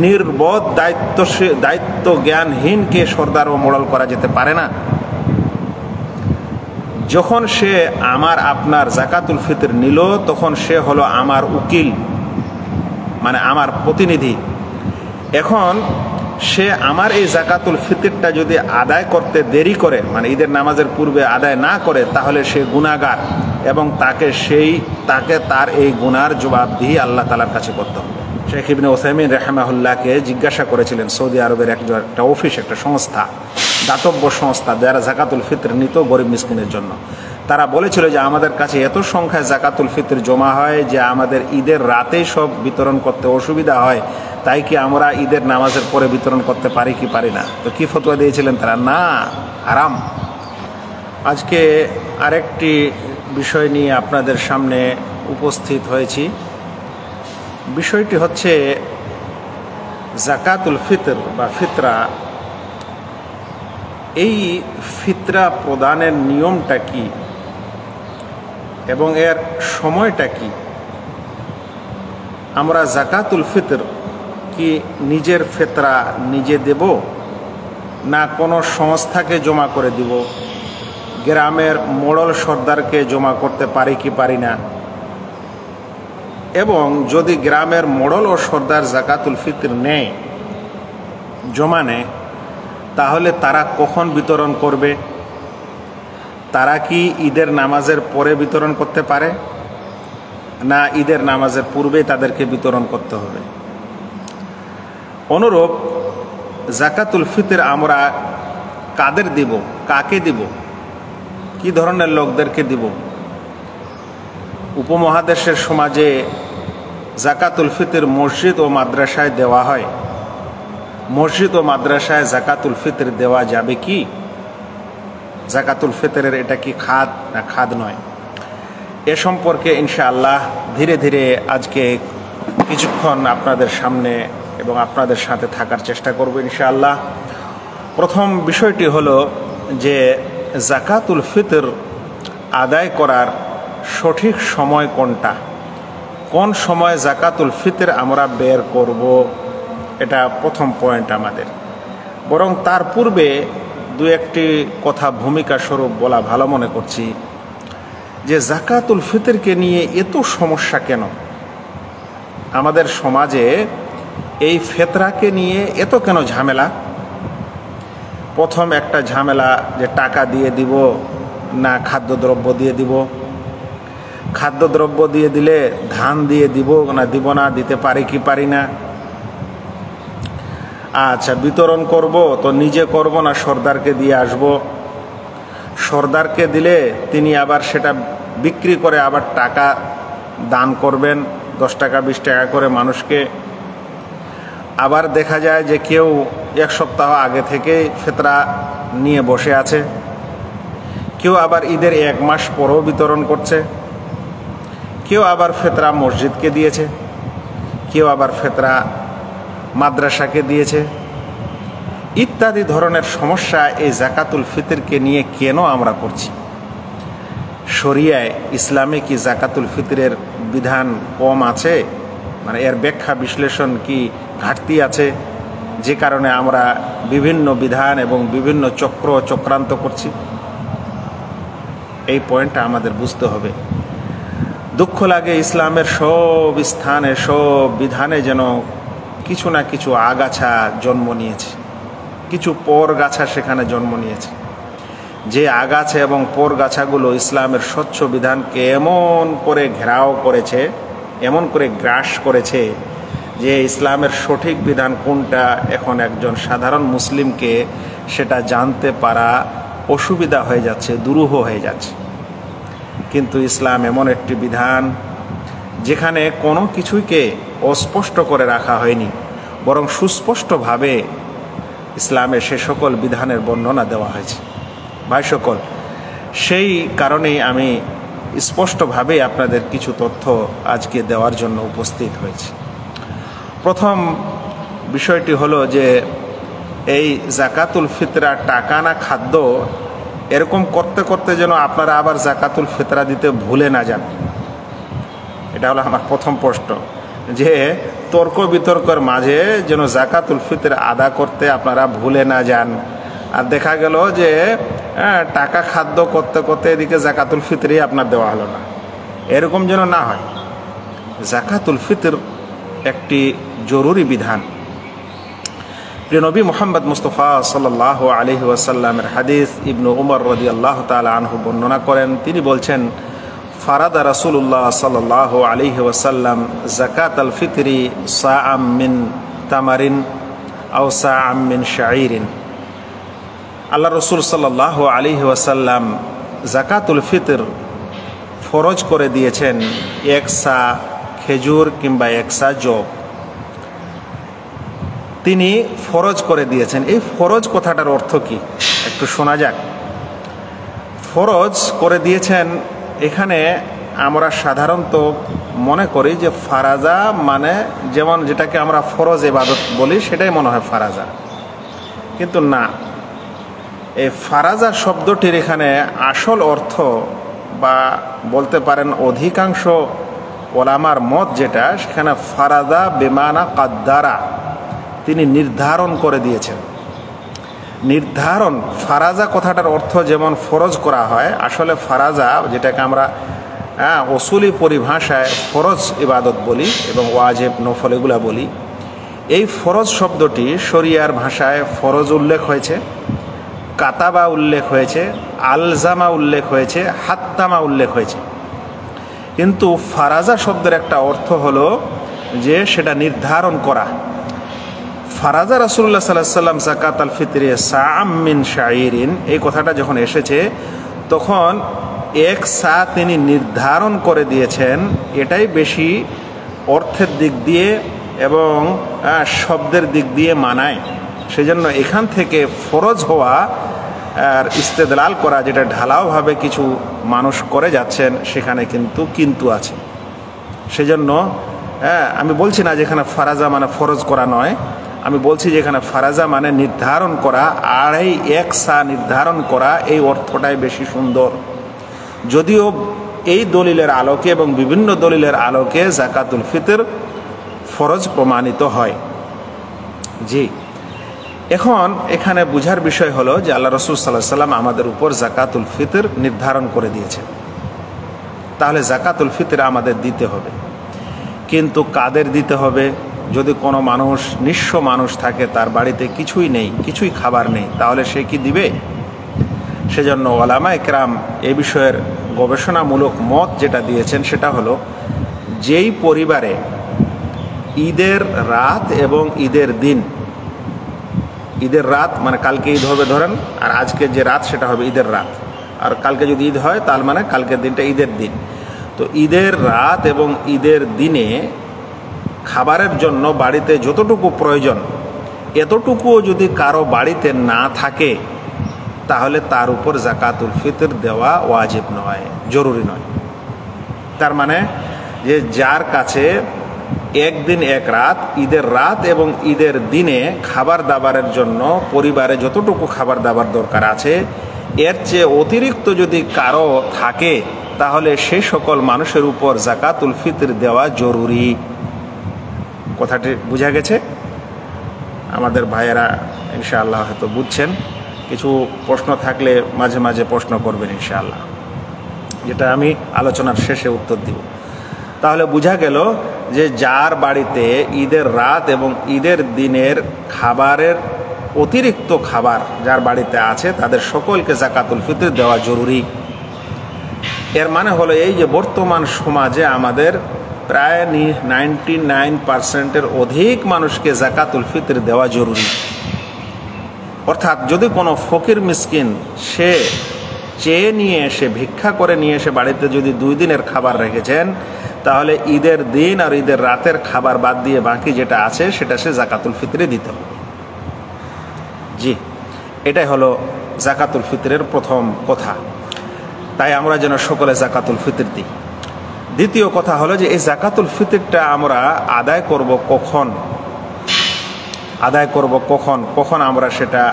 নির্বোধ দায়িত্ব জ্ঞানহীনকে সর্দার ও মোড়ল করা যেতে পারে না। যখন সে আমার আপনার জাকাতুল ফিতর নিল তখন সে হলো আমার উকিল, মানে আমার প্রতিনিধি। এখন সে আমার এই জাকাতুল ফিতরটা যদি আদায় করতে দেরি করে, মানে ঈদের নামাজের পূর্বে আদায় না করে, তাহলে সে গুনাহগার এবং তাকে তার এই গুনার জবাবদিহি আল্লাহ তাআলার কাছে করতে হবে। শেখ ইবনে উসাইমিন রাহিমাহুল্লাহকে জিজ্ঞাসা করেছিলেন, সৌদি আরবের একটা অফিস, একটা সংস্থা, দাতব্য সংস্থা, যারা জাকাতুল ফিতর নিত গরিব মিসকিনের জন্য। তারা বলেছিল যে আমাদের কাছে এত সংখ্যায় জাকাতুল ফিতর জমা হয় যে আমাদের ঈদের রাতেই সব বিতরণ করতে অসুবিধা হয়, তাই কি আমরা ঈদের নামাজের পরে বিতরণ করতে পারি কি পারি না? তো কি ফতোয়া দিয়েছিলেন তারা? না, হারাম। আজকে আরেকটি বিষয় নিয়ে আপনাদের সামনে উপস্থিত হয়েছি। বিষয়টি হচ্ছে জাকাতুল ফিতর বা ফিতরা। এই ফিতরা প্রদানের নিয়মটা কি এবং এর সময়টা কি? আমরা জাকাতুল ফিতর কি নিজের ফিতরা নিজে দেব, না কোনো সংস্থাকে জমা করে দিব, গ্রামের মোড়ল সর্দারকে জমা করতে পারি কি পারি না, এবং যদি গ্রামের মোড়ল ও সর্দার জাকাতুল ফিতর নেয়, জমা নেয়, তাহলে তারা কখন বিতরণ করবে? তারা কি ঈদের নামাজের পরে বিতরণ করতে পারে, না ঈদের নামাজের পূর্বেই তাদেরকে বিতরণ করতে হবে? অনুরূপ জাকাতুল ফিতর আমরা কাদের দিব, কাকে দিব, কি ধরনের লোকদেরকে দিব? উপমহাদেশের সমাজে জাকাতুল ফিতর মসজিদ ও মাদ্রাসায় দেওয়া হয়। মসজিদ ও মাদ্রাসায় জাকাতুল ফিতর দেওয়া যাবে কি? জাকাতুল ফিতরের এটা কি খাদ না খাদ নয়? এ সম্পর্কে ইনশাআল্লাহ ধীরে ধীরে আজকে কিছুক্ষণ আপনাদের সামনে এবং আপনাদের সাথে থাকার চেষ্টা করব ইনশাআল্লাহ। প্রথম বিষয়টি হলো যে জাকাতুল ফিতর আদায় করার সঠিক সময় কোনটা, কোন সময় জাকাতুল ফিতর আমরা বের করব, এটা প্রথম পয়েন্ট আমাদের। বরং তার পূর্বে দু একটি কথা ভূমিকা স্বরূপ বলা ভালো মনে করছি যে জাকাতুল ফিতরকে নিয়ে এত সমস্যা কেন আমাদের সমাজে? এই ফিতরাকে নিয়ে এত কেন ঝামেলা? প্রথম একটা ঝামেলা যে টাকা দিয়ে দিব না খাদ্যদ্রব্য দিয়ে দিব। খাদ্যদ্রব্য দিয়ে দিলে ধান দিয়ে দিব না দিতে পারি কি পারি না। আচ্ছা, বিতরণ করব তো নিজে করব না সর্দারকে দিয়ে আসব। সর্দারকে দিলে তিনি আবার সেটা বিক্রি করে আবার টাকা দান করবেন, 10 টাকা 20 টাকা করে মানুষকে। আবার দেখা যায় যে কেউ 1 সপ্তাহ আগে থেকে ফিতরা নিয়ে বসে আছে, কেউ আবার ঈদের 1 মাস পরেও বিতরণ করছে, কেউ আবার ফিতরা মসজিদকে দিয়েছে, কেউ আবার ফিতরা মাদ্রাসাকে দিয়েছে, ইত্যাদি ধরনের সমস্যা এই জাকাতুল ফিতরকে নিয়ে কেন আমরা করছি? শরিয়ায় ইসলামে কি জাকাতুল ফিতরের বিধান কম আছে, মানে এর ব্যাখ্যা বিশ্লেষণ কি ঘাটতি আছে, যে কারণে আমরা বিভিন্ন বিধান এবং বিভিন্ন চক্রান্ত করছি? এই পয়েন্টটা আমাদের বুঝতে হবে। দুঃখ লাগে ইসলামের সব স্থানে সব বিধানে যেন কিছু না কিছু আগাছা জন্ম নিয়েছে, কিছু পরগাছা সেখানে জন্ম নিয়েছে। যে আগাছা এবং পরগাছাগুলো ইসলামের স্বচ্ছ বিধানকে এমন করে ঘেরাও করেছে, এমন করে গ্রাস করেছে যে ইসলামের সঠিক বিধান কোনটা এখন একজন সাধারণ মুসলিমকে সেটা জানতে পারা অসুবিধা হয়ে যাচ্ছে, দুরূহ হয়ে যাচ্ছে। কিন্তু ইসলাম এমন একটি বিধান যেখানে কোনো কিছুকে অস্পষ্ট করে রাখা হয়নি, বরং সুস্পষ্টভাবে ইসলামে সে সকল বিধানের বর্ণনা দেওয়া হয়েছে। ভাই সকল, সেই কারণেই আমি স্পষ্টভাবে আপনাদের কিছু তথ্য আজকে দেওয়ার জন্য উপস্থিত হয়েছি। প্রথম বিষয়টি হলো যে এই জাকাতুল ফিতরা টাকা না খাদ্য, এরকম করতে করতে যেন আপনারা আবার জাকাতুল ফিতরা দিতে ভুলে না যান। এটা হলো আমার প্রথম প্রশ্ন। যে তর্ক বিতর্কের মাঝে যেন জাকাতুল ফিতর আদা করতে আপনারা ভুলে না যান। আর দেখা গেল যে টাকা খাদ্য করতে করতে এদিকে জাকাতুল ফিতরই আপনার দেওয়া হলো না, এরকম যেন না হয়। জাকাতুল ফিতর একটি জরুরি বিধান। প্রিয় নবী মুহাম্মদ মুস্তাফা সাল্লাল্লাহু আলাইহি ওয়াসাল্লামের হাদিস ইবনু উমর রাদিয়াল্লাহু তাআলা আনহু বর্ণনা করেন, তিনি বলছেন, ফারাদা রাসূলুল্লাহ সাল্লাল্লাহু আলাইহি ওয়াসাল্লাম যাকাতাল ফিতরি সাআম মিন তামারিন আও সাআম মিন শাঈরিন। আল্লাহ রসুল সাল্লাল্লাহু আলাইহি ওয়াসাল্লাম যাকাতুল ফিতর ফরজ করে দিয়েছেন এক সা খেজুর কিংবা এক সা জব। তিনি ফরজ করে দিয়েছেন। এই ফরজ কথাটার অর্থ কি একটু শোনা যাক। ফরজ করে দিয়েছেন, এখানে আমরা সাধারণত মনে করি যে ফারাজা মানে যেমন যেটাকে আমরা ফরজ ইবাদত বলি সেটাই মনে হয় ফারাজা, কিন্তু না, এই ফারাজা শব্দটির এখানে আসল অর্থ বা বলতে পারেন অধিকাংশ ওলামার মত যেটা, সেখানে ফারাজা বেমানা কাদ্দারা, তিনি নির্ধারণ করে দিয়েছেন। নির্ধারণ, ফারাজা কথাটার অর্থ যেমন ফরজ করা হয়, আসলে ফারাজা যেটাকে আমরা অসুলি পরিভাষায় ফরজ ইবাদত বলি এবং ওয়াজিব নফল এগুলা বলি, এই ফরজ শব্দটি শরিয়ার ভাষায় ফরজ উল্লেখ হয়েছে, কাতাবা উল্লেখ হয়েছে, আলজামা উল্লেখ হয়েছে, হাত্তামা উল্লেখ হয়েছে। কিন্তু ফারাজা শব্দের একটা অর্থ হলো যে সেটা নির্ধারণ করা। ফারাজা রাসূলুল্লাহ সাল্লাল্লাহু আলাইহি ওয়াসাল্লাম যাকাতাল ফিতরি সাআম মিন শাঈরিন, এই কথাটা যখন এসেছে তখন এক সা তিনি নির্ধারণ করে দিয়েছেন। এটাই বেশি অর্থের দিক দিয়ে এবং শব্দের দিক দিয়ে মানায়। সেজন্য এখান থেকে ফরজ হওয়া আর ইস্তেদলাল করা, যেটা ঢালাওভাবে কিছু মানুষ করে যাচ্ছেন, সেখানে কিন্তু আছে। সেজন্য আমি বলছি না যেখানে ফারাজা মানে ফরজ করা নয়, আমি বলছি যেখানে ফারাজা মানে নির্ধারণ করা, আর এই এক সা নির্ধারণ করা, এই অর্থটাই বেশি সুন্দর। যদিও এই দলিলের আলোকে এবং বিভিন্ন দলিলের আলোকে যাকাতুল ফিতর ফরজ প্রমাণিত হয়। জি, এখন এখানে বুঝার বিষয় হলো যে আল্লাহ রসুল সাল্লাল্লাহু আলাইহি ওয়াসাল্লাম আমাদের উপর যাকাতুল ফিতর নির্ধারণ করে দিয়েছেন, তাহলে যাকাতুল ফিতর আমাদের দিতে হবে। কিন্তু কাদের দিতে হবে? যদি কোনো মানুষ, নিঃস্ব মানুষ থাকে, তার বাড়িতে কিছুই নেই, কিছুই খাবার নেই, তাহলে সে কি দিবে? সেজন্য ওলামায়ে কেরাম এই বিষয়ের গবেষণামূলক মত যেটা দিয়েছেন সেটা হলো, যেই পরিবারে ঈদের রাত এবং ঈদের দিন, ঈদের রাত মানে কালকে ঈদ হবে ধরেন, আর আজকে যে রাত সেটা হবে ঈদের রাত, আর কালকে যদি ঈদ হয় তার মানে কালকের দিনটা ঈদের দিন। তো ঈদের রাত এবং ঈদের দিনে খাবারের জন্য বাড়িতে যতটুকু প্রয়োজন, এতটুকুও যদি কারো বাড়িতে না থাকে, তাহলে তার উপর যাকাতুল ফিতর দেওয়া ওয়াজিব নয়, জরুরি নয়। তার মানে যে যার কাছে একদিন এক রাত, ঈদের রাত এবং ঈদের দিনে খাবার দাবারের জন্য পরিবারে যতটুকু খাবার দাবার দরকার আছে, এর চেয়ে অতিরিক্ত যদি কারো থাকে, তাহলে সেই সকল মানুষের উপর যাকাতুল ফিতর দেওয়া জরুরি। কথাটি বোঝা গেছে? আমাদের ভাইয়েরা ইনশাআল্লাহ হয়তো বুঝছেন। কিছু প্রশ্ন থাকলে মাঝে মাঝে প্রশ্ন করবেন ইনশাআল্লাহ, যেটা আমি আলোচনার শেষে উত্তর দিব। তাহলে বোঝা গেল যে যার বাড়িতে ঈদের রাত এবং ঈদের দিনের খাবারের অতিরিক্ত খাবার যার বাড়িতে আছে, তাদের সকলকে যাকাতুল ফিতর দেওয়া জরুরি। এর মানে হলো এই যে বর্তমান সমাজে আমাদের প্রায় 99% অধিক মানুষকে যাকাতুল ফিতর দেওয়া জরুরি। অর্থাৎ যদি কোনো ফকির মিসকিন সে চেয়ে নিয়ে এসে, ভিক্ষা করে নিয়ে এসে বাড়িতে যদি 2 দিনের খাবার রেখেছেন, তাহলে ঈদের দিন আর ঈদের রাতের খাবার বাদ দিয়ে বাকি যেটা আছে সেটা সে যাকাতুল ফিতরে দিতে হবে। জি, এটাই হলো যাকাতুল ফিতরের প্রথম কথা। তাই আমরা যেন সকলে যাকাতুল ফিতর দিই। দ্বিতীয় কথা হলো যে এই যাকাতুল ফিতরটা আমরা আদায় করব কখন, কখন আমরা সেটা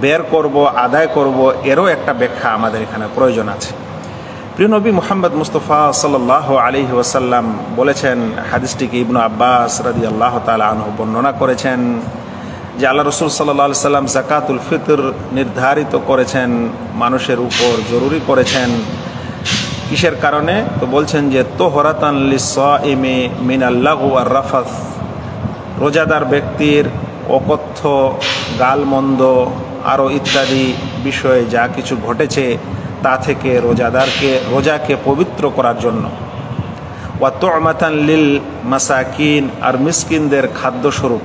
বের করব, আদায় করব, এরও একটা ব্যাখ্যা আমাদের এখানে প্রয়োজন আছে। প্রিয় নবী মুহাম্মদ মুস্তাফা সাল্লাল্লাহু আলাইহি ওয়াসাল্লাম বলেছেন, হাদিসটিকে ইবনু আব্বাস রাদিয়াল্লাহু তাআলা আনহু বর্ণনা করেছেন যে আল্লাহ রাসূল সাল্লাল্লাহু আলাইহি সাল্লাম যাকাতুল ফিতর নির্ধারিত করেছেন, মানুষের উপর জরুরি করেছেন। কিসের কারণে? তো বলছেন যে তোহরাতান লিস-সাইমি মিনাল লাগু ওয়ার রাফাস, রোজাদার ব্যক্তির অকথ্য, গালমন্দ আরও ইত্যাদি বিষয়ে যা কিছু ঘটেছে তা থেকে রোজাকে পবিত্র করার জন্য। ওয়া তু'মাতান লিল মাসাকিন, আর মিসকিনদের খাদ্যস্বরূপ।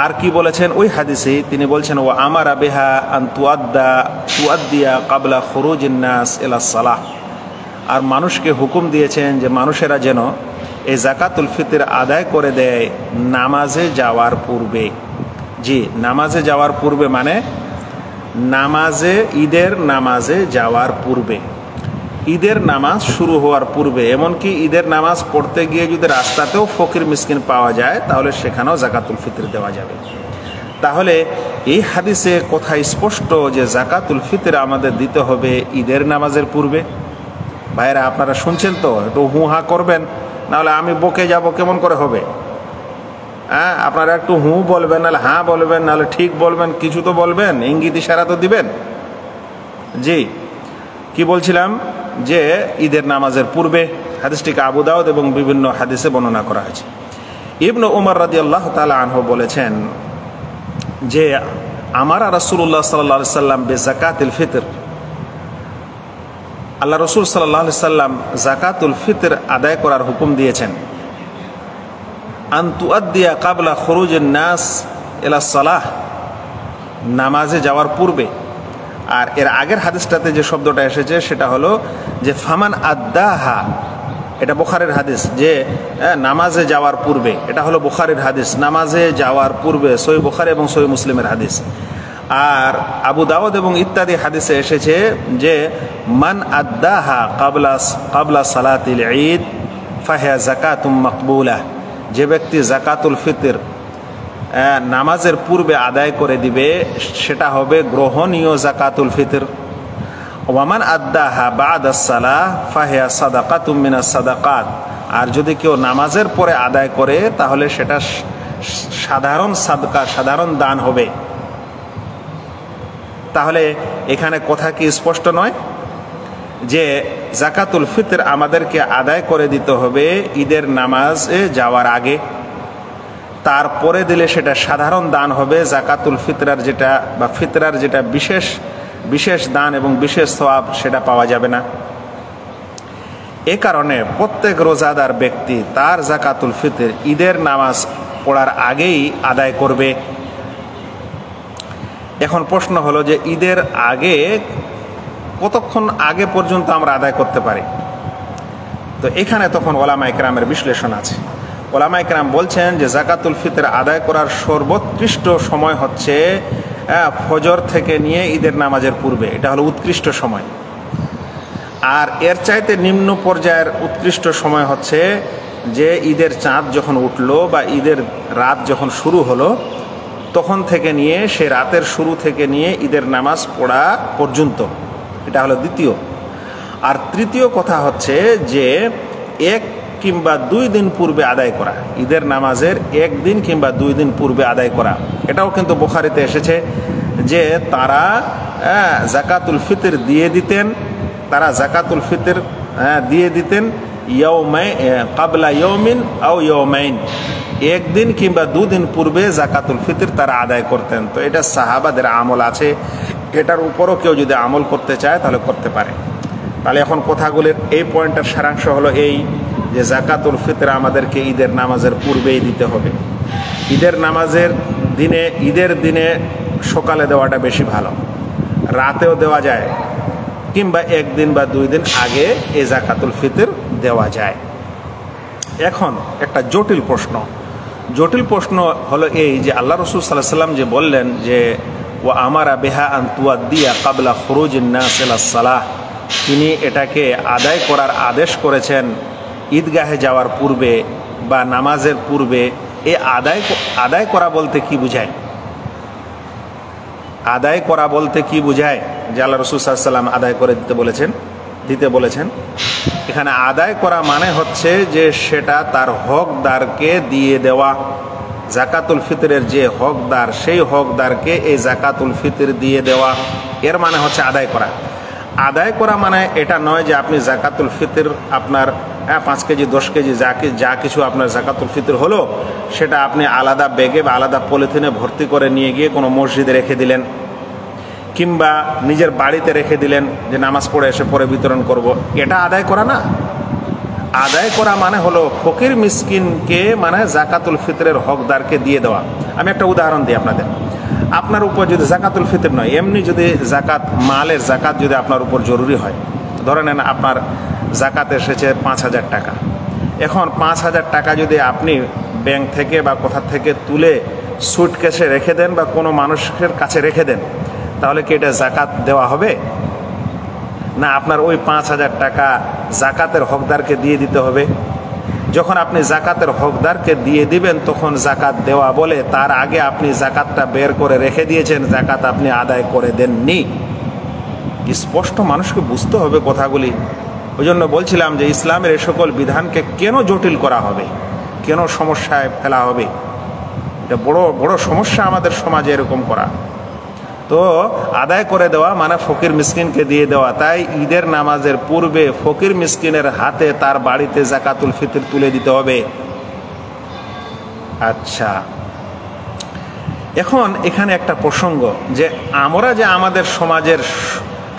আর কি বলেছেন ওই হাদিসে? তিনি বলছেন ওয়া আমারা বিহা আন তুআদ্দিয়া ক্বাবলা খুরুজিন নাস ইলা সালাহ, আর মানুষকে হুকুম দিয়েছেন যে মানুষেরা যেন এই যাকাতুল ফিতর আদায় করে দেয় নামাজে যাওয়ার পূর্বে। জি, নামাজে যাওয়ার পূর্বে মানে ঈদের নামাজে যাওয়ার পূর্বে, ঈদের নামাজ শুরু হওয়ার পূর্বে। এমনকি ঈদের নামাজ পড়তে গিয়ে যদি রাস্তাতেও ফকির মিসকিন পাওয়া যায় তাহলে সেখানেও যাকাতুল ফিতর দেওয়া যাবে। তাহলে এই হাদিসে কথা স্পষ্ট যে যাকাতুল ফিতর আমাদের দিতে হবে ঈদের নামাজের পূর্বে। ভাইরা, আপনারা শুনছেন তো? একটু হু হা করবেন, নাহলে আমি বকে যাব, কেমন করে হবে? হ্যাঁ, আপনারা একটু হু বলবেন, নাহলে হ্যাঁ বলবেন, নাহলে ঠিক বলবেন, কিছু তো বলবেন, ইঙ্গিত ইশারা তো দিবেন। জি, কি বলছিলাম? যে ঈদের নামাজের পূর্বে। হাদিসটিকে আবু দাউদ এবং বিভিন্ন হাদিসে বর্ণনা করা হয়েছে। ইবনে উমর রাদিয়াল্লাহু তাআলা আনহু বলেছেন যে আমারা রাসূলুল্লাহ সাল্লাল্লাহু আলাইহি সাল্লাম বিযাকাতিল ফিতর, আল্লাহ রাসূল সাল্লাল্লাহু আলাইহি সাল্লাম যাকাতুল ফিতর আদায় করার হুকুম দিয়েছেন। আন তুআদ্দিয়া ক্বাবলা খুরুজিন নাস ইলা সালাহ, নামাজে যাওয়ার পূর্বে। আর এর আগের হাদিসটাতে যে শব্দটা এসেছে সেটা হলো যে ফামান আদ্দাহা, এটা বুখারীর হাদিস, যে নামাজে যাওয়ার পূর্বে। এটা হলো বুখারীর হাদিস, নামাজে যাওয়ার পূর্বে, সহিহ বুখারী এবং সহিহ মুসলিমের হাদিস। আর আবু দাউদ এবং ইত্যাদি হাদিসে এসেছে যে মান আদ্দাহা ক্বাবলা সালাতিল ঈদ ফাহিয়া যাকাতুম মাকবুলা, যে ব্যক্তি যাকাতুল ফিতর নামাজের পূর্বে আদায় করে দিবে সেটা হবে গ্রহণীয় যাকাতুল ফিতর। ওয়ামান আদ্দাহা বা'দাস সালাহ ফাহিয়া সাদাকাতুম মিনাস সাদাকাত, আর যদি কেউ নামাজের পরে আদায় করে তাহলে সেটা সাধারণ সাদকা, সাধারণ দান হবে। তাহলে এখানে কথা কি স্পষ্ট নয় যে যাকাতুল ফিতর আমাদেরকে আদায় করে দিতে হবে ঈদের নামাজে যাওয়ার আগে, তারপরে দিলে সেটা সাধারণ দান হবে। যাকাতুল ফিতরার যেটা বা ফিতরার যেটা বিশেষ দান এবং বিশেষ সওয়াব সেটা পাওয়া যাবে না। এ কারণে প্রত্যেক রোজাদার ব্যক্তি তার যাকাতুল ফিতর ঈদের নামাজ পড়ার আগেই আদায় করবে। এখন প্রশ্ন হলো যে ঈদের আগে কতক্ষণ আগে পর্যন্ত আমরা আদায় করতে পারি? তো এখানে তখন ওলামায়ে কেরামের বিশ্লেষণ আছে। ওলামায়ে কেরাম বলছেন যে যাকাতুল ফিতর আদায় করার সর্বোৎকৃষ্ট সময় হচ্ছে ফজর থেকে নিয়ে ঈদের নামাজের পূর্বে, এটা হলো উৎকৃষ্ট সময়। আর এর চাইতে নিম্ন পর্যায়ের উৎকৃষ্ট সময় হচ্ছে যে ঈদের চাঁদ যখন উঠলো বা ঈদের রাত যখন শুরু হলো তখন থেকে নিয়ে, সে রাতের শুরু থেকে নিয়ে ঈদের নামাজ পড়া পর্যন্ত, এটা হলো দ্বিতীয়। আর তৃতীয় কথা হচ্ছে যে 1 কিংবা 2 দিন পূর্বে আদায় করা, ঈদের নামাজের 1 দিন কিংবা 2 দিন পূর্বে আদায় করা। এটাও কিন্তু বুখারীতে এসেছে যে তারা যাকাতুল ফিতর দিয়ে দিতেন, তারা যাকাতুল ফিতর দিয়ে দিতেন ক্বাবলা ইয়াউমিন আও ইয়াউমাইন, 1 দিন কিংবা 2 দিন পূর্বে যাকাতুল ফিতর তারা আদায় করতেন। তো এটা সাহাবাদের আমল আছে, এটার উপরও কেউ যদি আমল করতে চায় তাহলে করতে পারে। তাহলে এখন কথাগুলির এই পয়েন্টের সারাংশ হলো এই যে যাকাতুল ফিতর আমাদেরকে ঈদের নামাজের পূর্বেই দিতে হবে। ঈদের দিনে সকালে দেওয়াটা বেশি ভালো, রাতেও দেওয়া যায়, কিংবা 1 দিন বা 2 দিন আগে এই যাকাতুল ফিতর দেওয়া যায়। এখন একটা জটিল প্রশ্ন হলো এই যে আল্লাহ রাসূল সাল্লাল্লাহু আলাইহি সাল্লাম যে বললেন যে ওয়া আমারা বিহা আন তুআদ্দিয়া ক্বাবলা খুরুজিন নাস ইলা সালাহ, তিনি এটাকে আদায় করার আদেশ করেছেন ঈদগাহে যাওয়ার পূর্বে বা নামাজের পূর্বে। এ আদায় করা বলতে কি বোঝায়? আদায় করা বলতে কি বোঝায় যে আল্লাহ রাসূল সাল্লাল্লাহু আলাইহি সাল্লাম আদায় করে দিতে বলেছেন? দিতে বলেছেন। এখানে আদায় করা মানে হচ্ছে যে সেটা তার হকদারকে দিয়ে দেওয়া। জাকাতুল ফিতরের যে হকদার, সেই হকদারকে এই জাকাতুল ফিতর দিয়ে দেওয়া, এর মানে হচ্ছে আদায় করা। আদায় করা মানে এটা নয় যে আপনি জাকাতুল ফিতর আপনার 5 কেজি 10 কেজি যা কিছু আপনার জাকাতুল ফিতর হলো সেটা আপনি আলাদা ব্যাগে বা আলাদা পলিথিনে ভর্তি করে নিয়ে গিয়ে কোনো মসজিদে রেখে দিলেন, কিংবা নিজের বাড়িতে রেখে দিলেন যে নামাজ পড়ে এসে পরে বিতরণ করব। এটা আদায় করা না। আদায় করা মানে হলো ফকির মিসকিনকে, মানে জাকাতুল ফিতরের হকদারকে দিয়ে দেওয়া। আমি একটা উদাহরণ দিই আপনাদের। আপনার উপর যদি জাকাতুল ফিতর নয়, এমনি যদি জাকাত, মালের জাকাত যদি আপনার উপর জরুরি হয়, ধরে নেন আপনার জাকাত এসেছে 5,000 টাকা। এখন 5,000 টাকা যদি আপনি ব্যাংক থেকে বা কোথা থেকে তুলে সুটকেসে রেখে দেন বা কোনো মানুষের কাছে রেখে দেন, তাহলে কি এটা জাকাত দেওয়া হবে? না, আপনার ওই 5,000 টাকা জাকাতের হকদারকে দিয়ে দিতে হবে। যখন আপনি জাকাতের হকদারকে দিয়ে দিবেন তখন জাকাত দেওয়া বলে, তার আগে আপনি জাকাতটা বের করে রেখে দিয়েছেন, জাকাত আপনি আদায় করে দেননি। স্পষ্ট মানুষকে বুঝতে হবে কথাগুলি। ওই জন্য বলছিলাম যে ইসলামের এই সকল বিধানকে কেন জটিল করা হবে, কেন সমস্যায় ফেলা হবে। এটা বড় বড় সমস্যা আমাদের সমাজে এরকম করা। তো আদায় করে দেওয়া মানে ফকির মিসকিনকে দিয়ে দেওয়া। তাই ঈদের নামাজের পূর্বে ফকির মিসকিনের হাতে তার বাড়িতে জাকাতুল ফিতর তুলে দিতে হবে। আচ্ছা, এখন এখানে একটা প্রসঙ্গ যে আমরা যে আমাদের সমাজের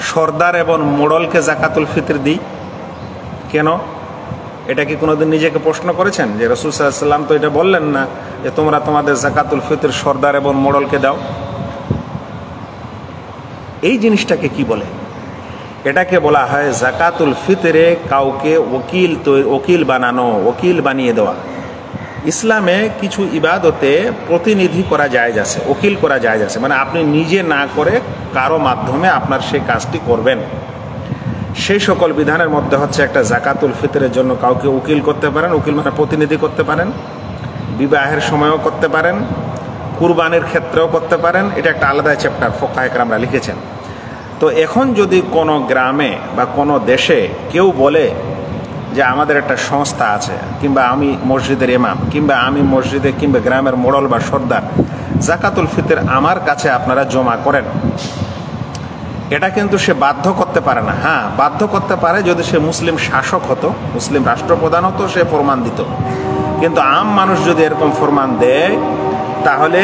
সর্দার এবং মোড়লকে জাকাতুল ফিতর দিই কেন? এটা কি কোনোদিন নিজেকে প্রশ্ন করেছেন যে রাসূল সাল্লাল্লাহু আলাইহি ওয়াসাল্লাম তো এটা বললেন না যে তোমরা তোমাদের জাকাতুল ফিতর সর্দার এবং মোড়লকে দাও? এই জিনিসটাকে কি বলে? এটাকে বলা হয় জাকাতুল ফিতরে কাউকে ওকিল বানানো, ওকিল বানিয়ে দেওয়া। ইসলামে কিছু ইবাদতে প্রতিনিধি করা জায়েজ আছে, ওকিল করা জায়েজ আছে, মানে আপনি নিজে না করে কারো মাধ্যমে আপনার সেই কাজটি করবেন। সেই সকল বিধানের মধ্যে হচ্ছে একটা জাকাতুল ফিতরের জন্য কাউকে উকিল করতে পারেন, উকিল মানে প্রতিনিধি করতে পারেন, বিবাহের সময়ও করতে পারেন, কুরবানির ক্ষেত্রেও করতে পারেন। এটা একটা আলাদা চ্যাপ্টার ফুকাহে কেরামরা লিখেছেন। তো এখন যদি কোনো গ্রামে বা কোনো দেশে কেউ বলে যে আমাদের একটা সংস্থা আছে, কিংবা আমি মসজিদের ইমাম, কিংবা আমি মসজিদে কিংবা গ্রামের মোড়ল বা সর্দার, জাকাতুল ফিতর আমার কাছে আপনারা জমা করেন, এটা কিন্তু সে বাধ্য করতে পারে না। হ্যাঁ, বাধ্য করতে পারে যদি সে মুসলিম শাসক হতো, মুসলিম রাষ্ট্রপ্রধান হতো, সে ফরমান দিত। কিন্তু আম মানুষ যদি এরকম ফরমান দেয় তাহলে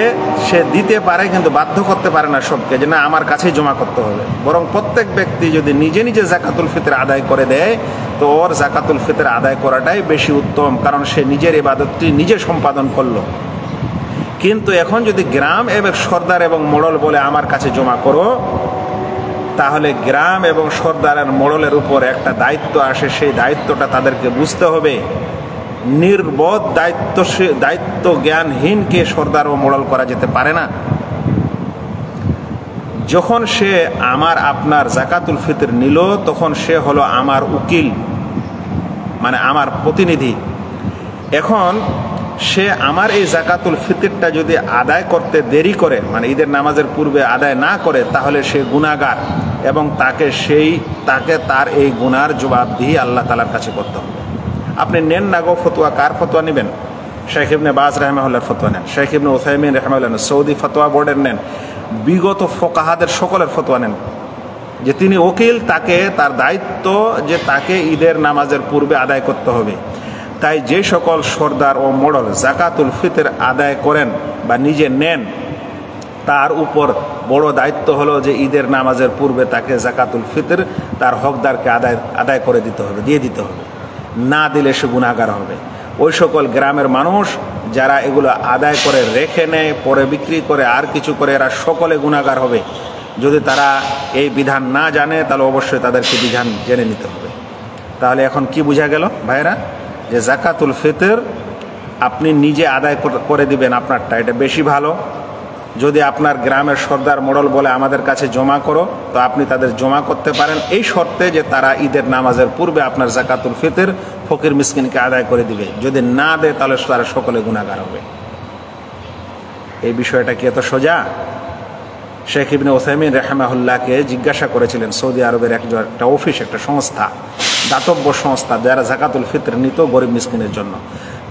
সে দিতে পারে, কিন্তু বাধ্য করতে পারে না সবকে যে না আমার কাছেই জমা করতে হবে। বরং প্রত্যেক ব্যক্তি যদি নিজে নিজে জাকাতুল ফিতর আদায় করে দেয় তো ওর জাকাতুল ফিতর আদায় করাটাই বেশি উত্তম, কারণ সে নিজের ইবাদতটি নিজে সম্পাদন করলো। কিন্তু এখন যদি গ্রাম এবং সর্দার এবং মোড়ল বলে আমার কাছে জমা করো, তাহলে গ্রাম এবং সর্দার আর মোড়লের উপর একটা দায়িত্ব আসে। সেই দায়িত্বটা তাদেরকে বুঝতে হবে। নির্বোধ দায়িত্ব জ্ঞানহীনকে সর্দার ও মোড়ল করা যেতে পারে না। যখন সে আপনার জাকাতুল ফিতর নিল তখন সে হলো আমার উকিল, মানে আমার প্রতিনিধি। এখন সে আমার এই জাকাতুল ফিতরটা যদি আদায় করতে দেরি করে, মানে ঈদের নামাজের পূর্বে আদায় না করে, তাহলে সে গুনাহগার এবং তাকে তার এই গুনার জবাবদিহি আল্লাহ তাআলার কাছে করতে হবে। আপনি নেন না গো ফতোয়া, কার ফতোয়া নেবেন? শেখ ইবনে বাজ রাহিমাহুল্লাহর ফতোয়া নেন, শেখ ইবনে উসাইমিন রাহিমাহুল্লাহ নেন, সৌদি ফতোয়া বোর্ডের নেন, বিগত ফুকাহাদের সকলের ফতোয়া নেন যে তিনি ওকিল, তাকে তার দায়িত্ব যে তাকে ঈদের নামাজের পূর্বে আদায় করতে হবে। তাই যে সকল সর্দার ও মোড়ল জাকাতুল ফিতর আদায় করেন বা নিজে নেন, তার উপর বড় দায়িত্ব হলো যে ঈদের নামাজের পূর্বে তাকে জাকাতুল ফিতর তার হকদারকে আদায় করে দিতে হবে, দিয়ে দিতে হবে। না দিলে সে গুনাহগার হবে। ওই সকল গ্রামের মানুষ যারা এগুলো আদায় করে রেখে নেয়, পরে বিক্রি করে আর কিছু করে, এরা সকলে গুনাহগার হবে। যদি তারা এই বিধান না জানে তাহলে অবশ্যই তাদেরকে বিধান জেনে নিতে হবে। তাহলে এখন কি বোঝা গেল ভাইরা, যে জাকাতুল ফিতর আপনি নিজে আদায় করে দিবেন আপনারটা, এটা বেশি ভালো। যদি আপনার গ্রামের সর্দার মোড়ল বলে আমাদের কাছে জমা করো, তো আপনি তাদের জমা করতে পারেন, এই শর্তে যে তারা ঈদের নামাজের পূর্বে আপনার জাকাতুল ফিতর ফকির মিসকিনকে আদায় করে দিবে। যদি না দেয় তাহলে তারা সকলে গুনাহগার হবে। এই বিষয়টা কি এত সোজা? শেখ ইবনে উসাইমিন রাহিমাহুল্লাহকে জিজ্ঞাসা করেছিলেন, সৌদি আরবের একটা অফিস, একটা সংস্থা, দাতব্য সংস্থা যারা জাকাতুল ফিতর নিত গরিব মিসকিনের জন্য,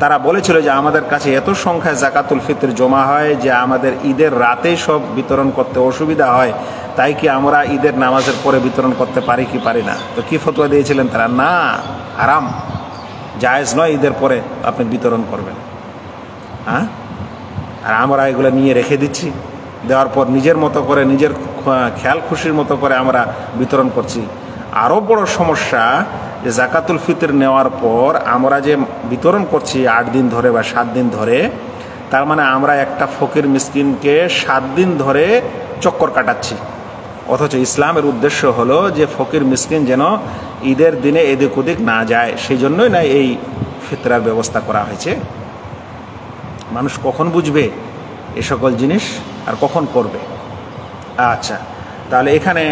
তারা বলেছিল যে আমাদের কাছে এত সংখ্যায় জাকাতুল ফিতর জমা হয় যে আমাদের ঈদের রাতেই সব বিতরণ করতে অসুবিধা হয়, তাই কি আমরা ঈদের নামাজের পরে বিতরণ করতে পারি কি পারি না? তো কি ফতোয়া দিয়েছিলেন তারা? না, হারাম, জায়েজ নয় ঈদের পরে আপনি বিতরণ করবেন। হ্যাঁ, আর আমরা এগুলো নিয়ে রেখে দিচ্ছি, দেওয়ার পর নিজের মতো করে, নিজের খেয়াল খুশির মতো করে আমরা বিতরণ করছি। আরও বড় সমস্যা যে জাকাতুল ফিতর নেওয়ার পর আমরা যে বিতরণ করছি 8 দিন ধরে বা 7 দিন ধরে, তার মানে আমরা একটা ফকির মিসকিনকে 7 দিন ধরে চক্কর কাটাচ্ছি। অথচ ইসলামের উদ্দেশ্য হলো যে ফকির মিসকিন যেন ঈদের দিনে এদিক ওদিক না যায়, সেই জন্যই না এই ফিতরার ব্যবস্থা করা হয়েছে। মানুষ কখন বুঝবে এ সকল জিনিস আর কখন করবে? আচ্ছা, তাহলে এখানে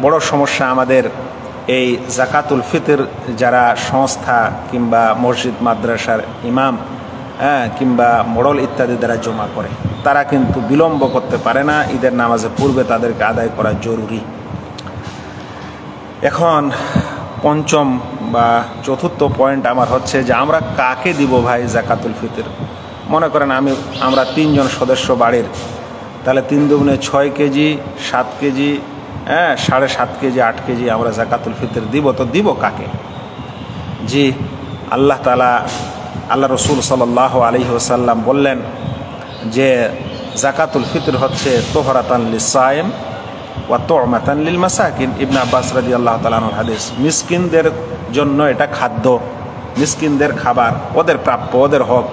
বড় সমস্যা আমাদের এই জাকাতুল ফিতর যারা সংস্থা কিংবা মসজিদ মাদ্রাসার ইমাম কিংবা মোড়ল ইত্যাদি দ্বারা জমা করে, তারা কিন্তু বিলম্ব করতে পারে না, ঈদের নামাজের পূর্বে তাদেরকে আদায় করা জরুরি। এখন পঞ্চম বা চতুর্থ পয়েন্ট আমার হচ্ছে যে আমরা কাকে দিব ভাই জাকাতুল ফিতর? মনে করেন আমরা 3 জন সদস্য বাড়ির, তাহলে 3 দুগুণে 6 কেজি, 7 কেজি, 7.5 কেজি, 8 কেজি আমরা জাকাতুল ফিতর দিব। তো দিব কাকে? জি, আল্লাহ তাআলা, আল্লাহ রসুল সাল্লাল্লাহু আলাইহি ওয়াসাল্লাম বললেন যে জাকাতুল ফিতর হচ্ছে তোহরাতান লিসায়েম ওয়া তু'মাতান লিল মাসাকিন। ইবনে আব্বাস রাদিয়াল্লাহু তাআলা আনহুর হাদিস। মিসকিনদের জন্য এটা খাদ্য, মিসকিনদের খাবার, ওদের প্রাপ্য, ওদের হক।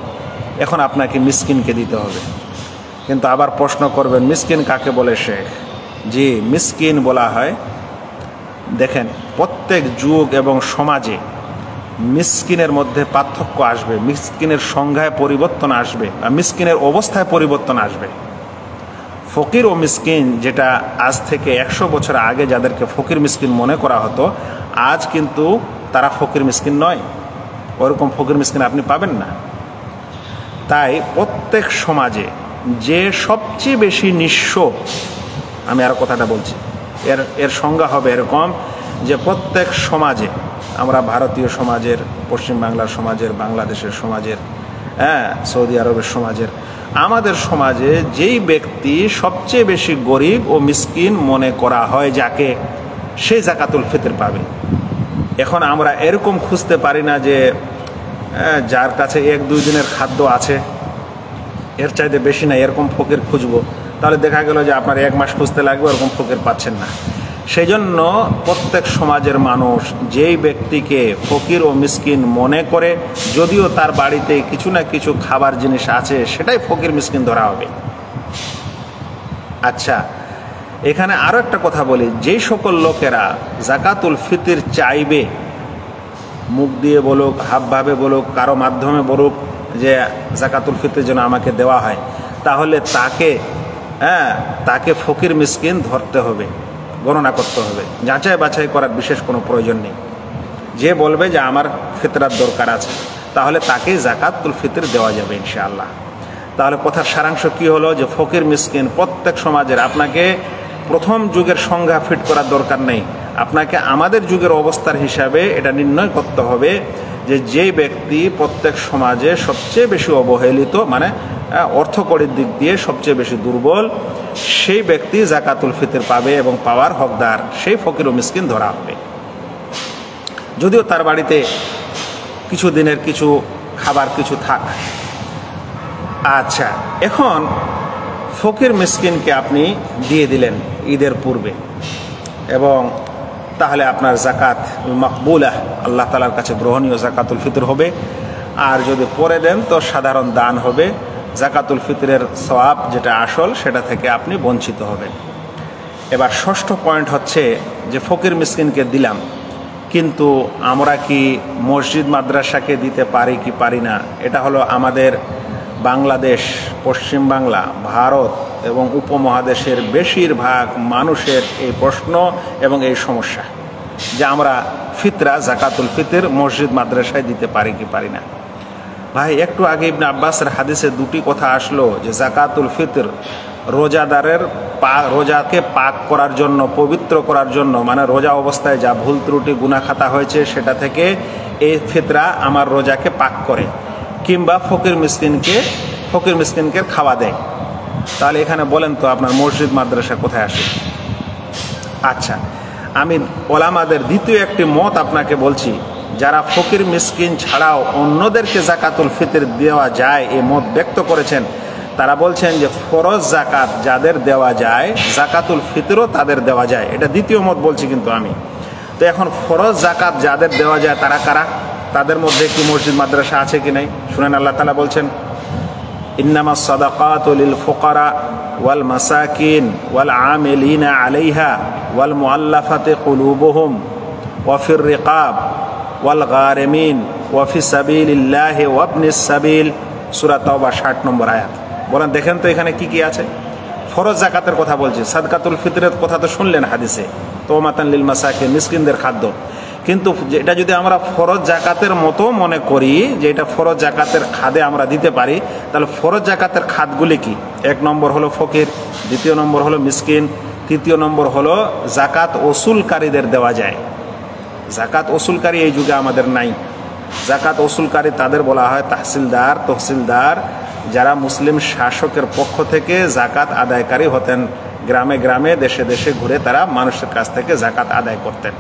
এখন আপনাকে মিসকিনকে দিতে হবে। কিন্তু আবার প্রশ্ন করবেন, মিসকিন কাকে বলে শেখ? জি, মিসকিন বলা হয়, দেখেন প্রত্যেক যুগ এবং সমাজে মিসকিনের মধ্যে পার্থক্য আসবে, মিসকিনের সংজ্ঞায় পরিবর্তন আসবে, আর মিসকিনের অবস্থায় পরিবর্তন আসবে। ফকির ও মিসকিন, যেটা আজ থেকে 100 বছর আগে যাদেরকে ফকির মিসকিন মনে করা হতো, আজ কিন্তু তারা ফকির মিসকিন নয়, ওরকম ফকির মিসকিন আপনি পাবেন না। তাই প্রত্যেক সমাজে যে সবচেয়ে বেশি নিঃস্ব, আমি আরও কথাটা বলছি, এর সংজ্ঞা হবে এরকম যে প্রত্যেক সমাজে, আমরা ভারতীয় সমাজের, পশ্চিমবাংলার সমাজের, বাংলাদেশের সমাজের, সৌদি আরবের সমাজের, আমাদের সমাজে যেই ব্যক্তি সবচেয়ে বেশি গরিব ও মিসকিন মনে করা হয় যাকে, সেই জাকাতুল ফিতর পাবে। এখন আমরা এরকম খুঁজতে পারি না যে যার কাছে 1-2 দিনের খাদ্য আছে, এর চাইতে বেশি না, এরকম ফকির খুঁজবো, তাহলে দেখা গেল যে আপনার 1 মাস খুঁজতে লাগবে, ওরকম ফকির পাচ্ছেন না। সেই জন্য প্রত্যেক সমাজের মানুষ যেই ব্যক্তিকে ফকির ও মিসকিন মনে করে, যদিও তার বাড়িতে কিছু না কিছু খাবার জিনিস আছে, সেটাই ফকির মিসকিন ধরা হবে। আচ্ছা, এখানে আরও একটা কথা বলি, যেই সকল লোকেরা জাকাতুল ফিতর চাইবে, মুখ দিয়ে বলুক, হাবভাবে বলুক, কারো মাধ্যমে বলুক যে জাকাতুল ফিতর যেন আমাকে দেওয়া হয়, তাহলে তাকে ফকির মিসকিন ধরতে হবে, গণনা করতে হবে, যাচাই বাছাই করার বিশেষ কোনো প্রয়োজন নেই। যে বলবে যে আমার ফিতরার দরকার আছে, তাহলে তাকে জাকাতুল ফিতর দেওয়া যাবে ইনশাআল্লাহ। তাহলে কথার সারাংশ কি হলো? যে ফকির মিসকিন প্রত্যেক সমাজের, আপনাকে প্রথম যুগের সংজ্ঞা ফিট করার দরকার নেই, আপনাকে আমাদের যুগের অবস্থার হিসাবে এটা নির্ণয় করতে হবে যে যেই ব্যক্তি প্রত্যেক সমাজে সবচেয়ে বেশি অবহেলিত, মানে অর্থকড়ির দিক দিয়ে সবচেয়ে বেশি দুর্বল, সেই ব্যক্তি জাকাতুল ফিতর পাবে এবং পাওয়ার হকদার, সেই ফকির ও মিসকিন ধরা হবে, যদিও তার বাড়িতে কিছু দিনের কিছু খাবার কিছু থাক। আচ্ছা, এখন ফকির মিসকিনকে আপনি দিয়ে দিলেন ঈদের পূর্বে, এবং তাহলে আপনার জাকাত মাকবুলাহ, আল্লাহ তাআলার কাছে গ্রহণীয় জাকাতুল ফিতর হবে। আর যদি পরে দেন তো সাধারণ দান হবে, জাকাতুল ফিতরের সওয়াব যেটা আসল সেটা থেকে আপনি বঞ্চিত হবেন। এবার ষষ্ঠ পয়েন্ট হচ্ছে যে ফকির মিসকিনকে দিলাম, কিন্তু আমরা কি মসজিদ মাদ্রাসাকে দিতে পারি কি পারি না? এটা হলো আমাদের বাংলাদেশ, পশ্চিমবাংলা, ভারত এবং উপমহাদেশের বেশিরভাগ মানুষের এই প্রশ্ন এবং এই সমস্যা যে আমরা ফিতরা, জাকাতুল ফিতর মসজিদ মাদ্রাসায় দিতে পারি কি পারি না। ভাই, একটু আগে ইবনে আব্বাসের হাদিসে 2টি কথা আসলো যে জাকাতুল ফিতর রোজাদারের রোজাকে পাক করার জন্য, পবিত্র করার জন্য, মানে রোজা অবস্থায় যা ভুল ত্রুটি গুনাহ খাতা হয়েছে সেটা থেকে এই ফিতরা আমার রোজাকে পাক করে, কিংবা ফকির মিসকিনকে খাওয়া দেয়। তাহলে এখানে বলেন তো আপনার মসজিদ মাদ্রাসা কোথায় আসে? আচ্ছা, আমি ওলামাদের দ্বিতীয় একটি মত আপনাকে বলছি, যারা ফকির মিসকিন ছাড়াও অন্যদেরকে জাকাতুল ফিতর দেওয়া যায় এই মত ব্যক্ত করেছেন, তারা বলছেন যে ফরজ জাকাত যাদের দেওয়া যায় জাকাতুল ফিতরও তাদের দেওয়া যায়। এটা দ্বিতীয় মত বলছি কিন্তু আমি। তো এখন ফরজ জাকাত যাদের দেওয়া যায় তারা কারা? তাদের মধ্যে কি মসজিদ মাদ্রাসা আছে কি নাই? শুনেন, আল্লাহ তাআলা বলছেন, ইন্নামাস সাদাকাতু লিল ফুকারা ওয়াল মাসাকিন ওয়াল আমিলিনা আলাইহা ওয়াল মুআল্লাফাতি কুলুবুহুম ওয়া ফির রিকাব ওয়াল গারিমিন ওয়া ফি সাবিলিল্লাহি ওয়া ইবনিস সাবিল। সূরা তাওবা 60 নম্বর আয়াত। বলেন দেখেন তো এখানে কি কি আছে? ফরজ জাকাতের কথা বলছে, সাদকাতুল ফিতরের কথা তো শুনলেন হাদিসে, তোমাতান লিল মাসাকিন, মিসকিনদের খাদ্য। কিন্তু এটা যদি আমরা ফরজ জাকাতের মতো মনে করি যে এটা ফরজ জাকাতের খাদে আমরা দিতে পারি, তাহলে ফরজ জাকাতের খাতগুলি কি? 1 নম্বর হলো ফকির, 2 নম্বর হলো মিসকিন, 3 নম্বর হলো জাকাত ওসুলকারীদের দেওয়া যায়। জাকাত ওসুলকারী এই যুগে আমাদের নাই। জাকাত ওসুলকারী তাদের বলা হয় তহসিলদার, যারা মুসলিম শাসকের পক্ষ থেকে জাকাত আদায়কারী হতেন। গ্রামে গ্রামে দেশে দেশে ঘুরে তারা মানুষের কাছ থেকে জাকাত আদায় করতেন।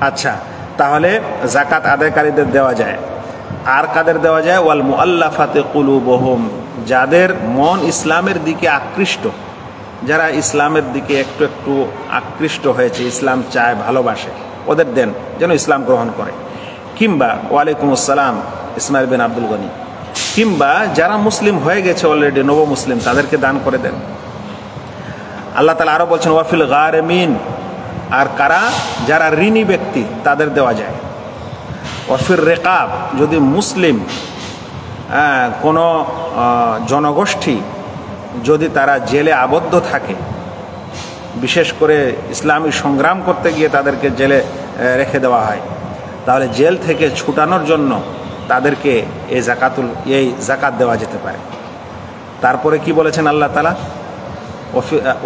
আচ্ছা, তাহলে জাকাত আদায়কারীদের দেওয়া যায়। আর কাদের দেওয়া যায়? ওয়াল মুআল্লাফাতি কুলুবুহুম, যাদের মন ইসলামের দিকে আকৃষ্ট, যারা ইসলামের দিকে একটু একটু আকৃষ্ট হয়েছে, ইসলাম চায়, ভালোবাসে, ওদের দেন যেন ইসলাম গ্রহণ করে। কিংবা ওয়ালাইকুম আসসালাম ইসমাইল বিন আব্দুল গনি, কিংবা যারা মুসলিম হয়ে গেছে অলরেডি, নব মুসলিম, তাদেরকে দান করে দেন। আল্লাহ তাআলা আরো বলছেন ওয়াফিল গারিমিন, আর কারা? যারা ঋণী ব্যক্তি, তাদের দেওয়া যায়। ওয়াফির রিকাব, যদি মুসলিম কোনো জনগোষ্ঠী যদি তারা জেলে আবদ্ধ থাকে, বিশেষ করে ইসলামী সংগ্রাম করতে গিয়ে তাদেরকে জেলে রেখে দেওয়া হয়, তাহলে জেল থেকে ছুটানোর জন্য তাদেরকে এই জাকাত দেওয়া যেতে পারে। তারপরে কি বলেছেন আল্লাহ তাআলা?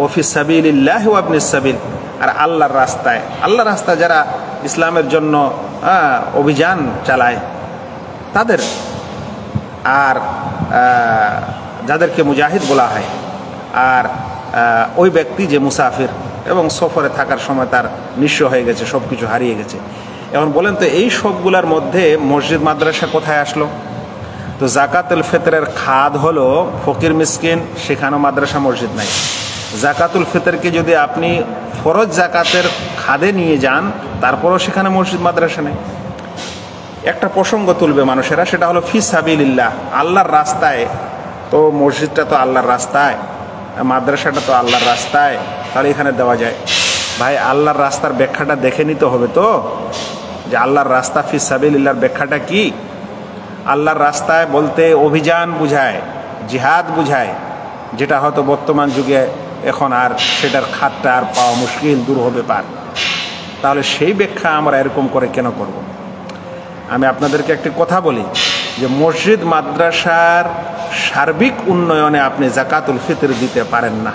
ওফি সাবিলিল্লাহি ওয়া ইবনিস সাবিল, আর আল্লাহর রাস্তায় যারা ইসলামের জন্য অভিযান চালায় তাদের, আর যাদেরকে মুজাহিদ বলা হয়, আর ওই ব্যক্তি যে মুসাফির এবং সফরে থাকার সময় তার নিঃস্ব হয়ে গেছে, সব কিছু হারিয়ে গেছে। এখন বলেন তো এই সবগুলোর মধ্যে মসজিদ মাদ্রাসা কোথায় আসলো? তো জাকাতুল ফিতরের খাদ হলো ফকির মিসকিন, সেখানেও মাদ্রাসা মসজিদ নাই। জাকাতুল ফিতরকে যদি আপনি ফরজ জাকাতের খাদে নিয়ে যান, তারপরও সেখানে মসজিদ মাদ্রাসা নেই। একটা প্রসঙ্গ তুলবে মানুষেরা, সেটা হলো ফি সাবিলিল্লাহ, আল্লাহর রাস্তায়। তো মসজিদটা তো আল্লাহর রাস্তায়, মাদ্রাসাটা তো আল্লাহর রাস্তায়, তাহলে এখানে দেওয়া যায়। ভাই, আল্লাহর রাস্তার ব্যাখ্যাটা দেখে নিতে হবে তো, যে আল্লাহর রাস্তা ফি সাবিলিল্লাহর ব্যাখ্যাটা কি। আল্লাহর রাস্তায় বলতে অভিযান বুঝায়, জিহাদ বুঝায়, যেটা হয়তো বর্তমান যুগে এখন আর সেটার খাতটা আর পাওয়া মুশকিল, দূর হবে পার। তাহলে সেই ব্যাখ্যা আমরা এরকম করে কেন করব? আমি আপনাদেরকে একটি কথা বলি, যে মসজিদ মাদ্রাসার সার্বিক উন্নয়নে আপনি জাকাতুল ফিতর দিতে পারেন না।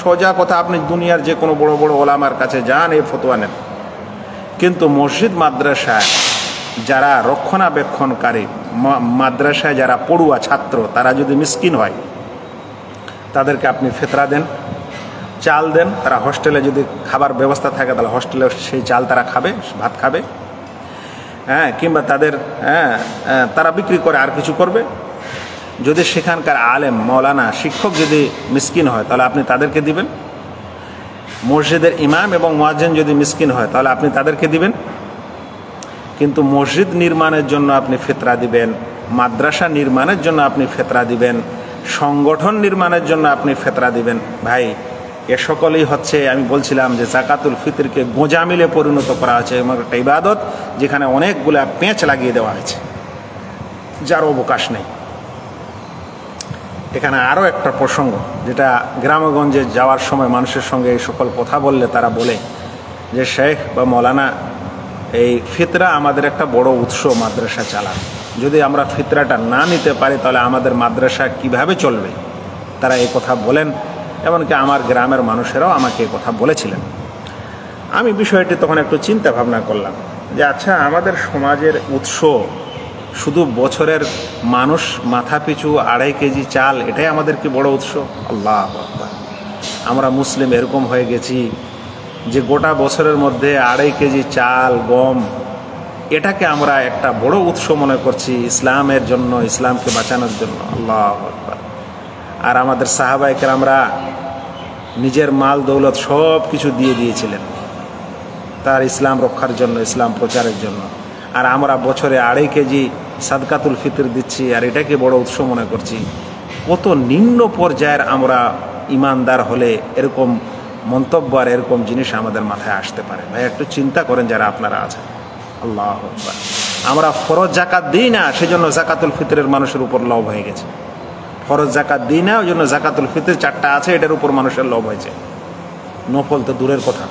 সোজা কথা, আপনি দুনিয়ার যে কোনো বড় বড় ওলামার কাছে যান, এই ফতোয়া নেন, কিন্তু মসজিদ মাদ্রাসায় যারা রক্ষণাবেক্ষণকারী, মাদ্রাসায় যারা পড়ুয়া ছাত্র, তারা যদি মিসকিন হয়, তাদেরকে আপনি ফিতরা দেন, চাল দেন। তারা হোস্টেলে যদি খাবার ব্যবস্থা থাকে, তাহলে হোস্টেলে সেই চাল তারা খাবে, ভাত খাবে, কিংবা তারা বিক্রি করে আর কিছু করবে। যদি সেখানকার আলেম, মৌলানা, শিক্ষক যদি মিসকিন হয়, তাহলে আপনি তাদেরকে দিবেন। মসজিদের ইমাম এবং মুয়াজ্জিন যদি মিসকিন হয়, তাহলে আপনি তাদেরকে দিবেন। কিন্তু মসজিদ নির্মাণের জন্য আপনি ফিতরা দিবেন, মাদ্রাসা নির্মাণের জন্য আপনি ফিতরা দিবেন, সংগঠন নির্মাণের জন্য আপনি ফিতরা দিবেন। ভাই, এ সকলেই হচ্ছে, আমি বলছিলাম যে জাকাতুল ফিতরকে গোঁজামিলে পরিণত করা হয়েছে, এমন একটা ইবাদত যেখানে অনেকগুলা পেঁচ লাগিয়ে দেওয়া হয়েছে, যার অবকাশ নেই। এখানে আরও একটা প্রসঙ্গ, যেটা গ্রামগঞ্জে যাওয়ার সময় মানুষের সঙ্গে এই সকল কথা বললে তারা বলে যে শেখ বা মৌলানা, এই ফিতরা আমাদের একটা বড় উৎস মাদ্রাসা চালান। যদি আমরা ফিতরাটা না নিতে পারি, তাহলে আমাদের মাদ্রাসা কিভাবে চলবে? তারা এই কথা বলেন, এমনকি আমার গ্রামের মানুষেরাও আমাকে এই কথা বলেছিলেন। আমি বিষয়টি তখন একটু চিন্তা ভাবনা করলাম যে আচ্ছা, আমাদের সমাজের উৎস শুধু বছরের মানুষ মাথাপিছু 2.5 কেজি চাল, এটাই আমাদের কি বড় উৎস? আল্লাহু আকবার! আমরা মুসলিম এরকম হয়ে গেছি যে গোটা বছরের মধ্যে 2.5 কেজি চাল, গম, এটাকে আমরা একটা বড় উৎস মনে করছি ইসলামের জন্য, ইসলামকে বাঁচানোর জন্য। আল্লাহু আকবার! আর আমাদের সাহাবায়ে কেরামরা নিজের মাল দৌলত সব কিছু দিয়ে দিয়েছিলেন তার ইসলাম রক্ষার জন্য, ইসলাম প্রচারের জন্য। আর আমরা বছরে 2.5 কেজি সাদকাতুল ফিতর দিচ্ছি আর এটাকে বড় উৎস মনে করছি। কত নিম্ন পর্যায়ের আমরা ইমানদার হলে এরকম মন্তব্য আর এরকম জিনিস আমাদের মাথায় আসতে পারে? ভাই একটু চিন্তা করেন যারা আপনারা আছেন। আল্লাহু আকবার! আমরা ফরজ জাকাত দিই না, সেজন্য জাকাতুল ফিতরের মানুষের উপর লোভ হয়ে গেছে। ফরজ জাকাত দিই না, ওই জন্য জাকাতুল ফিতর 4টা আছে, এটার উপর মানুষের লোভ হয়েছে। নফল তো দূরের কথা।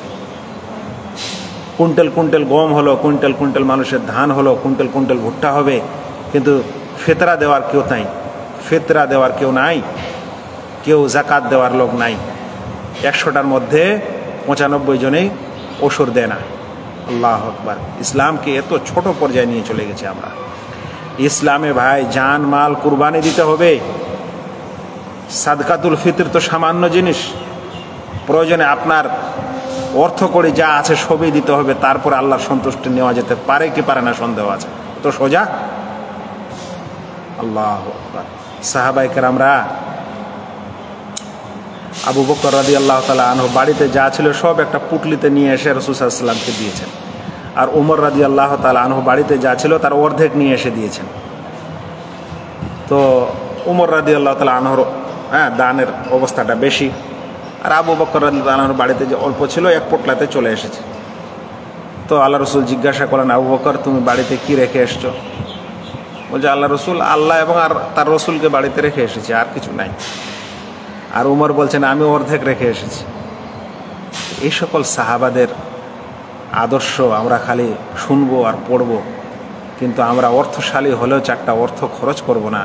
কুইন্টাল কুইন্টাল গম হলো, কুইন্টাল কুইন্টাল মানুষের ধান হলো, কুইন্টাল কুইন্টাল ভুট্টা হবে, কিন্তু ফিতরা দেওয়ার কেউ নাই। ফিতরা দেওয়ার কেউ নাই, কেউ জাকাত দেওয়ার লোক নাই। 100টার মধ্যে 95 জনেই ওসর দেয় না। আল্লাহু আকবার! ইসলামকে এত ছোট পর্যায়ে নিয়ে চলে গেছে আমরা। ইসলামে ভাই জান মাল কুরবানি দিতে হবে। সাদকাতুল ফিতর তো সামান্য জিনিস, প্রয়োজনে আপনার অর্থ করে যা আছে সবই দিতে হবে, তারপরে আল্লাহর সন্তুষ্টি নেওয়া যেতে পারে কি পারে না সন্দেহ আছে। তো সোজা। আল্লাহু আকবার! সাহাবায়ে কেরামরা, আবু বকর রাদিয়াল্লাহু তাআলা আনহু বাড়িতে যা ছিল সব একটা পুটলিতে নিয়ে এসে রাসূল সাল্লাল্লাহু আলাইহি ওয়াসাল্লামকে দিয়েছেন। আর ওমর রাদিয়াল্লাহু তাআলা আনহু বাড়িতে যা ছিল তার অর্ধেক নিয়ে এসে দিয়েছেন। তো ওমর রাদিয়াল্লাহু তাআলা আনহুর দানের অবস্থাটা বেশি, আর আবু বকর রাদিয়াল্লাহু আনহুর বাড়িতে যে অল্প ছিল 1 পোটলাতে চলে এসেছে। তো আল্লাহ রসুল জিজ্ঞাসা করেন, আবু বকর তুমি বাড়িতে কি রেখে এসছো? বলছে, আল্লাহ রসুল, আল্লাহ এবং আর তার রসুলকে বাড়িতে রেখে এসেছি, আর কিছু নাই। আর উমর বলছেন, আমি অর্ধেক রেখে এসেছি। এই সকল সাহাবাদের আদর্শ আমরা খালি শুনবো আর পড়বো, কিন্তু আমরা অর্থশালী হলেও 4টা অর্থ খরচ করব না।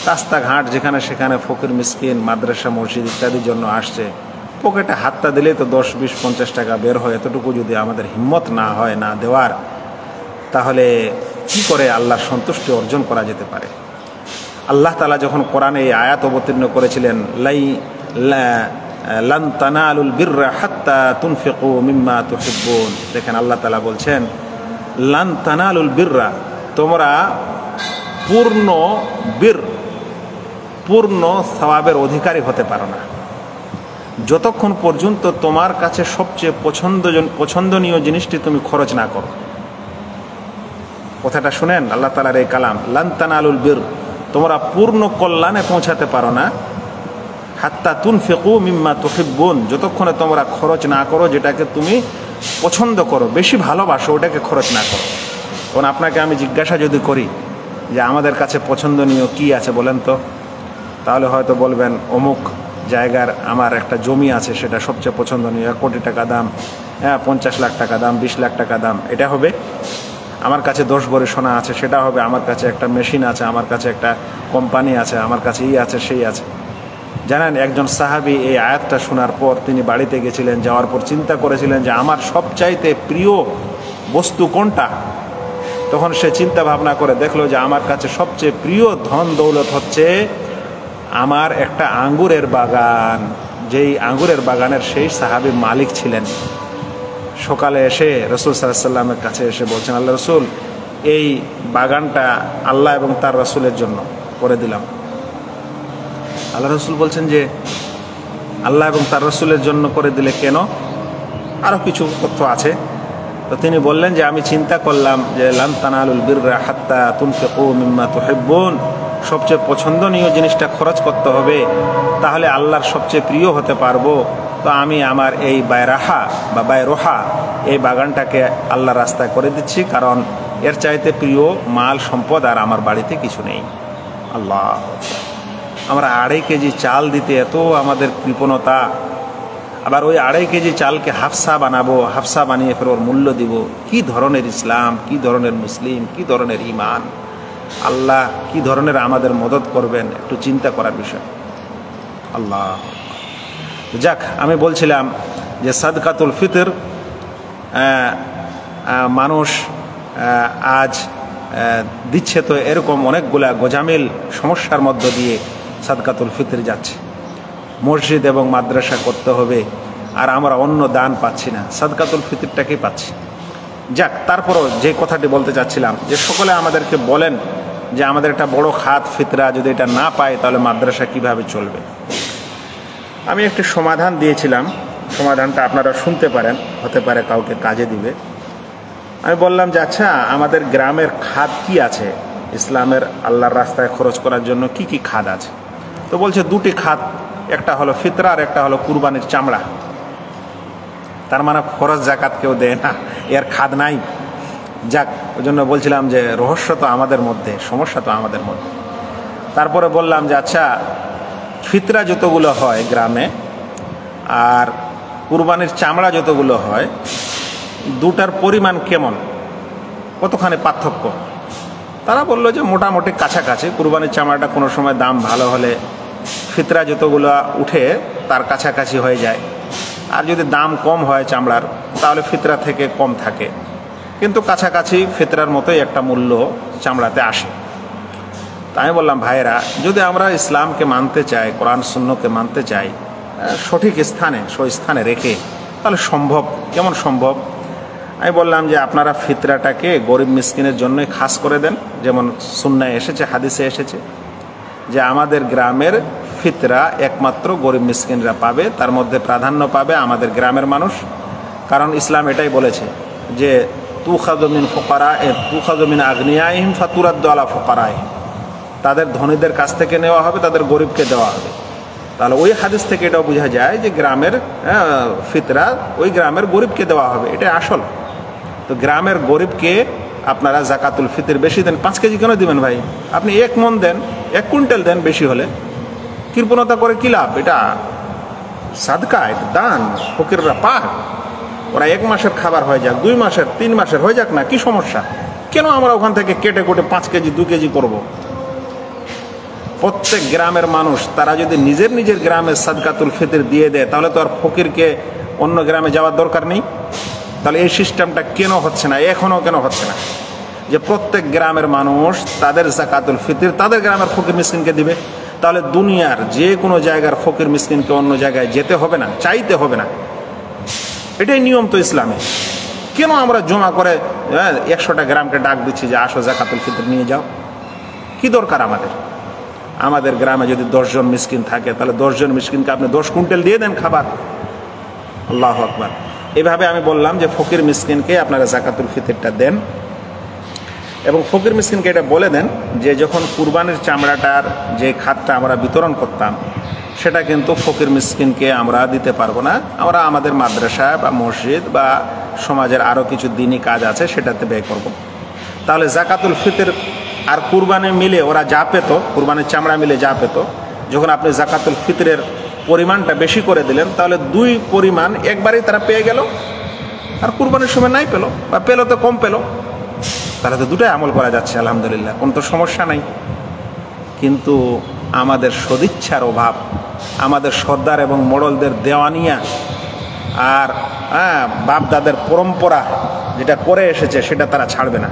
রাস্তাঘাট যেখানে সেখানে ফকির মিসকিন, মাদ্রাসা মসজিদ ইত্যাদির জন্য আসছে, পকেটে হাতটা দিলেই তো 10, 20, 50 টাকা বের হয়। এতটুকু যদি আমাদের হিম্মত না হয় না দেওয়ার, তাহলে কি করে আল্লাহর সন্তুষ্টি অর্জন করা যেতে পারে? আল্লাহ তাআলা যখন কোরআনে এই আয়াত অবতীর্ণ করেছিলেন, লান তানালুল বিররা হাত্তা তুনফিকু মিম্মা তুহিব্বুন, দেখেন আল্লাহ তাআলা বলছেন, লান তানালুল বিররা, তোমরা পূর্ণ সওয়াবের অধিকারী হতে পারো না যতক্ষণ পর্যন্ত তোমার কাছে সবচেয়ে পছন্দনীয় জিনিসটি তুমি খরচ না করো। কথাটা শুনেন, আল্লাহ তাআলার এই কালাম, লান তানালুল বির, তোমরা পূর্ণ কল্যাণে পৌঁছাতে পারো না হাত্তা তুনফিকু মিম্মা তুহিব্বুন, যতক্ষণে তোমরা খরচ না করো যেটাকে তুমি পছন্দ করো, বেশি ভালোবাসো, ওটাকে খরচ না করো। তখন আপনাকে আমি জিজ্ঞাসা যদি করি যে আমাদের কাছে পছন্দনীয় কি আছে বলেন তো, তাহলে হয়তো বলবেন অমুক জায়গার আমার একটা জমি আছে, সেটা সবচেয়ে পছন্দনীয়, 1 কোটি টাকা দাম, 50 লাখ টাকা দাম, 20 লাখ টাকা দাম, এটা হবে। আমার কাছে 10 ভরি সোনা আছে, সেটা হবে। আমার কাছে একটা মেশিন আছে, আমার কাছে একটা কোম্পানি আছে, আমার কাছে এই আছে সেই আছে। জানেন, একজন সাহাবী এই আয়াতটা শোনার পর তিনি বাড়িতে গেছিলেন, যাওয়ার পর চিন্তা করেছিলেন যে আমার সবচাইতে প্রিয় বস্তু কোনটা। তখন সে চিন্তা ভাবনা করে দেখলো যে আমার কাছে সবচেয়ে প্রিয় ধন দৌলত হচ্ছে আমার একটা আঙ্গুরের বাগান, যেই আঙ্গুরের বাগানের সেই সাহাবী মালিক ছিলেন। সকালে এসে রাসূল সাল্লাল্লাহু আলাইহি ওয়াসাল্লামের কাছে এসে বলছেন, আল্লাহ রাসূল, এই বাগানটা আল্লাহ এবং তার রাসূলের জন্য করে দিলাম। আল্লাহ রাসূল বলছেন যে আল্লাহ এবং তার রাসূলের জন্য করে দিলে কেন? আরও কিছু তথ্য আছে। তো তিনি বললেন যে আমি চিন্তা করলাম যে লান তানালুল বিররা হাত্তা তুনফিকু মিম্মা তুহিব্বুন, সবচেয়ে পছন্দনীয় জিনিসটা খরচ করতে হবে, তাহলে আল্লাহর সবচেয়ে প্রিয় হতে পারবো। তো আমি আমার এই বাইরাহা বা বাইরোহা, এই বাগানটাকে আল্লাহর রাস্তায় করে দিচ্ছি, কারণ এর চাইতে প্রিয় মাল সম্পদ আর আমার বাড়িতে কিছু নেই। আল্লাহ, আমরা 2.5 কেজি চাল দিতে এত আমাদের কৃপণতা, আবার ওই 2.5 কেজি চালকে হাফসা বানাবো, হাফসা বানিয়ে ফের ওর মূল্য দিব। কি ধরনের ইসলাম, কি ধরনের মুসলিম, কি ধরনের ইমান! আল্লাহ কি ধরনের আমাদের মদত করবেন, একটু চিন্তা করার বিষয়। আল্লাহ। যাক, আমি বলছিলাম যে সাদকাতুল ফিতর মানুষ আজ দিচ্ছে, তো এরকম অনেকগুলা গোজামিল সমস্যার মধ্য দিয়ে সাদকাতুল ফিতর যাচ্ছে। মসজিদ এবং মাদ্রাসা করতে হবে, আর আমরা অন্য দান পাচ্ছি না, সাদকাতুল ফিতরটাকেই পাচ্ছি। যাক, তারপরও যে কথাটি বলতে চাচ্ছিলাম যে সকলে আমাদেরকে বলেন যে আমাদের একটা বড় খাত ফিতরা, যদি এটা না পাই তাহলে মাদ্রাসা কিভাবে চলবে। আমি একটি সমাধান দিয়েছিলাম, সমাধানটা আপনারা শুনতে পারেন, হতে পারে কাউকে কাজে দিবে। আমি বললাম যে আচ্ছা, আমাদের গ্রামের খাত কি আছে, ইসলামের আল্লাহর রাস্তায় খরচ করার জন্য কি কি খাত আছে। তো বলছে দুটি খাত, একটা হলো ফিতরা আর একটা হলো কুরবানির চামড়া। তার মানে খরচ জাকাত কেউ দেয় না, এর খাত নাই। যাক, ওই জন্য বলছিলাম যে রহস্য তো আমাদের মধ্যে, সমস্যা তো আমাদের মধ্যে। তারপরে বললাম যে আচ্ছা, ফিতরা যতগুলো হয় গ্রামে আর কুরবানির চামড়া যতগুলো হয়, দুটার পরিমাণ কেমন, কতখানি পার্থক্য। তারা বললো যে মোটামুটি কাছাকাছি। কুরবানির চামড়াটা কোনো সময় দাম ভালো হলে ফিতরা যতগুলো উঠে তার কাছাকাছি হয়ে যায়, আর যদি দাম কম হয় চামড়ার তাহলে ফিতরা থেকে কম থাকে, কিন্তু কাছাকাছি ফিতরার মতোই একটা মূল্য চামড়াতে আসে। তাই আমি বললাম, ভাইয়েরা, যদি আমরা ইসলামকে মানতে চাই, কোরআন সুন্নহকে মানতে চাই সঠিক স্থানে, স্থানে রেখে, তাহলে সম্ভব। কেমন সম্ভব? আমি বললাম যে আপনারা ফিতরাটাকে গরিব মিসকিনের জন্যই খাস করে দেন, যেমন সুন্নায় এসেছে, হাদিসে এসেছে যে আমাদের গ্রামের ফিতরা একমাত্র গরিব মিসকিনরা পাবে, তার মধ্যে প্রাধান্য পাবে আমাদের গ্রামের মানুষ। কারণ ইসলাম এটাই বলেছে যে তুখাযু মিন আগনিয়াইহিম ফাতুরাদ্দু আলা ফুকারাইহিম, তাদের ধনীদের কাছ থেকে নেওয়া হবে, তাদের গরিবকে দেওয়া হবে। তাহলে ওই হাদিস থেকে এটাও বোঝা যায় যে গ্রামের ফিতরা ওই গ্রামের গরিবকে দেওয়া হবে, এটা আসল। তো গ্রামের গরিবকে আপনারা জাকাতুল ফিতর বেশি দেন। 5 কেজি কেন দিবেন ভাই? আপনি 1 মণ দেন, 1 কুইন্টাল দেন, বেশি হলে কৃপণতা করে কি লাভ? এটা সাদকা, এটা দান, ফকিররা পাক। ওরা 1 মাসের খাবার হয়ে যাক, 2 মাসের, 3 মাসের হয়ে যাক না, কি সমস্যা? কেন আমরা ওখান থেকে কেটে কুটে 5 কেজি 2 কেজি করব? প্রত্যেক গ্রামের মানুষ তারা যদি নিজের নিজের গ্রামের সাদকাতুল ফিতর দিয়ে দেয়, তাহলে তো আর ফকিরকে অন্য গ্রামে যাওয়ার দরকার নেই। তাহলে এই সিস্টেমটা কেন হচ্ছে না, এখনও কেন হচ্ছে না, যে প্রত্যেক গ্রামের মানুষ তাদের জাকাতুল ফিতর তাদের গ্রামের ফকির মিসকিনকে দিবে? তাহলে দুনিয়ার যে কোনো জায়গার ফকির মিসকিনকে অন্য জায়গায় যেতে হবে না, চাইতে হবে না। এটাই নিয়ম তো ইসলামে। কেন আমরা জমা করে 100টা গ্রামকে ডাক দিচ্ছি যে আসো জাকাতুল ফিতর নিয়ে যাও? কি দরকার আমাদের? আমাদের গ্রামে যদি 10 জন মিসকিন থাকে, তাহলে 10 জন মিসকিনকে আপনি 10 কুইন্টাল দিয়ে দেন খাবার। আল্লাহু আকবার। এভাবে আমি বললাম যে ফকির মিসকিনকে আপনারা জাকাতুল ফিতরটা দেন, এবং ফকির মিসকিনকে এটা বলে দেন যে যখন কুরবানির চামড়াটার যে খাতটা আমরা বিতরণ করতাম, সেটা কিন্তু ফকির মিসকিনকে আমরা দিতে পারবো না, আমরা আমাদের মাদ্রাসা বা মসজিদ বা সমাজের আরও কিছু দিনই কাজ আছে সেটাতে ব্যয় করব। তাহলে জাকাতুল ফিতর আর কুরবানি মিলে ওরা যা পেত, কুরবানির চামড়া মিলে যা পেত, যখন আপনি জাকাতুল ফিতরের পরিমাণটা বেশি করে দিলেন, তাহলে 2 পরিমাণ একবারেই তারা পেয়ে গেল, আর কুরবানির সময় নাই পেল, বা পেল তো কম পেল। তাহলে তো দুটোই আমল করা যাচ্ছে, আলহামদুলিল্লাহ, কোনো তো সমস্যা নাই। কিন্তু আমাদের সদিচ্ছার অভাব, আমাদের সর্দার এবং মোড়লদের দেওয়ানিয়া আর বাপ দাদের পরম্পরা যেটা করে এসেছে সেটা তারা ছাড়বে না।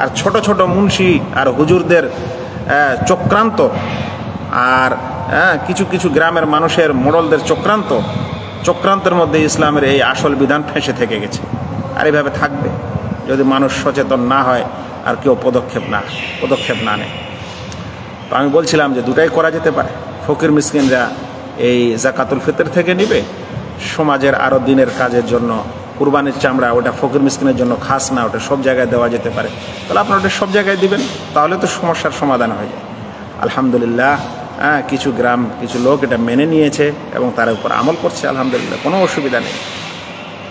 আর ছোট ছোট মুন্সি আর হুজুরদের চক্রান্ত, আর কিছু কিছু গ্রামের মানুষের মোড়লদের চক্রান্তের মধ্যে ইসলামের এই আসল বিধান ফেঁসে থেকে গেছে। আর এইভাবে থাকবে যদি মানুষ সচেতন না হয় আর কেউ পদক্ষেপ না নেয়। তো আমি বলছিলাম যে দুটাই করা যেতে পারে। ফকির মিসকিনরা এই জাকাতুল ফিতর থেকে নিবে, সমাজের আরও দিনের কাজের জন্য কুরবানির চামড়া ওটা ফকির মিসকিনের জন্য খাস না, ওটা সব জায়গায় দেওয়া যেতে পারে। তাহলে আপনারা ওটা সব জায়গায় দিবেন, তাহলে তো সমস্যার সমাধান হয়ে যায়। আলহামদুলিল্লাহ, কিছু গ্রাম, কিছু লোক এটা মেনে নিয়েছে এবং তার উপর আমল করছে, আলহামদুলিল্লাহ, কোনো অসুবিধা নেই।